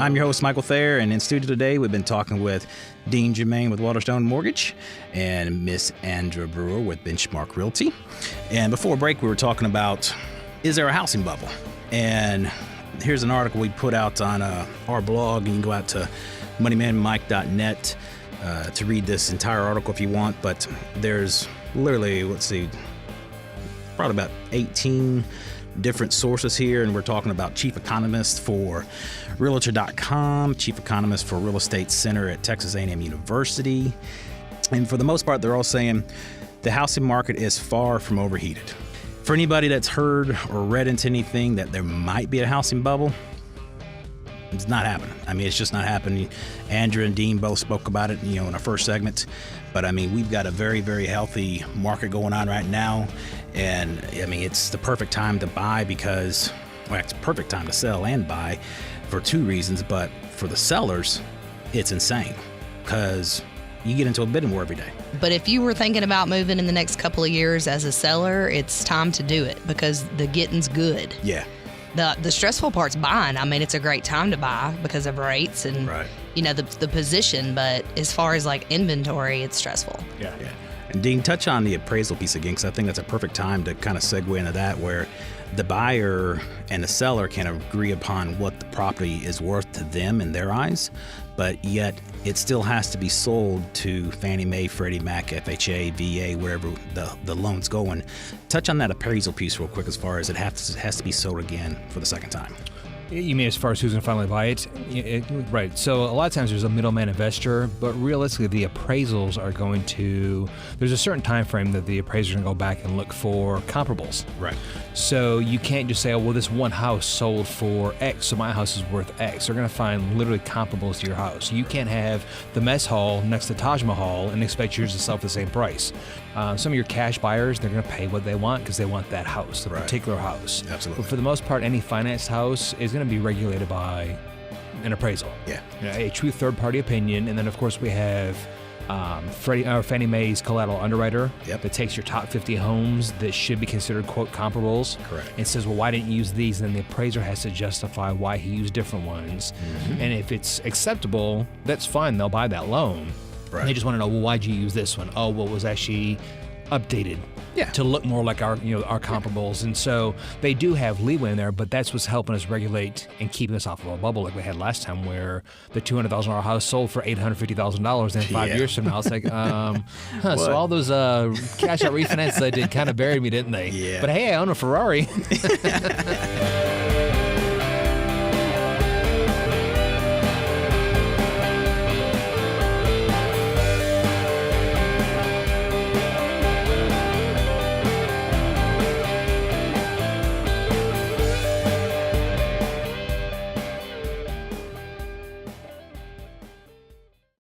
I'm your host, Michael Thayer, and in studio today, we've been talking with Dean Germain with Waterstone Mortgage and Miss Andrea Brewer with Benchmark Realty. And before break, we were talking about, is there a housing bubble? And here's an article we put out on our blog. You can go out to moneymanmike.net to read this entire article if you want, but there's literally, probably about 18 different sources here, and we're talking about chief economist for Realtor.com, chief economist for Real Estate Center at Texas A&M University, and for the most part, they're all saying the housing market is far from overheated. For anybody that's heard or read into anything that there might be a housing bubble, it's not happening. I mean, it's just not happening. Andrea and Dean both spoke about it, in our first segment. But I mean, we've got a very, very healthy market going on right now. And I mean, it's the perfect time to buy because, it's a perfect time to sell and buy for two reasons. But for the sellers, it's insane because you get into a bidding war every day. But if you were thinking about moving in the next couple of years as a seller, it's time to do it because the getting's good. Yeah. The stressful part's buying. I mean, it's a great time to buy because of rates and, right. The position. But as far as like inventory, it's stressful. Yeah. And Dean, touch on the appraisal piece again, because I think that's a perfect time to kind of segue into that, where the buyer and the seller can agree upon what the property is worth to them in their eyes, but yet it still has to be sold to Fannie Mae, Freddie Mac, FHA, VA, wherever the loan's going. Touch on that appraisal piece real quick as far as it has to be sold again for the second time. You mean as far as who's going to finally buy it? Right. So a lot of times there's a middleman investor, but realistically the appraisals are there's a certain time frame that the appraisers are going to go back and look for comparables. Right. So you can't just say, oh, well, this one house sold for X, so my house is worth X. They're going to find literally comparables to your house. You can't have the mess hall next to Taj Mahal and expect yours to sell for the same price. Some of your cash buyers, they're going to pay what they want because they want that house, the particular house. Absolutely. But for the most part, any financed house is going to be regulated by an appraisal. Yeah. A true third-party opinion. And then, of course, we have Fannie Mae's collateral underwriter that takes your top 50 homes that should be considered, quote, comparables. Correct. And says, well, why didn't you use these? And then the appraiser has to justify why he used different ones. Mm-hmm. And if it's acceptable, that's fine. They'll buy that loan. Right. And they just want to know, well, why'd you use this one? Oh, well, it was actually updated to look more like our comparables. And so they do have leeway in there, but that's what's helping us regulate and keeping us off of a bubble like we had last time, where the $200,000 house sold for $850,000. And 5 years from now, it's like, so all those cash out refinances I did kind of buried me, didn't they? Yeah. But hey, I own a Ferrari.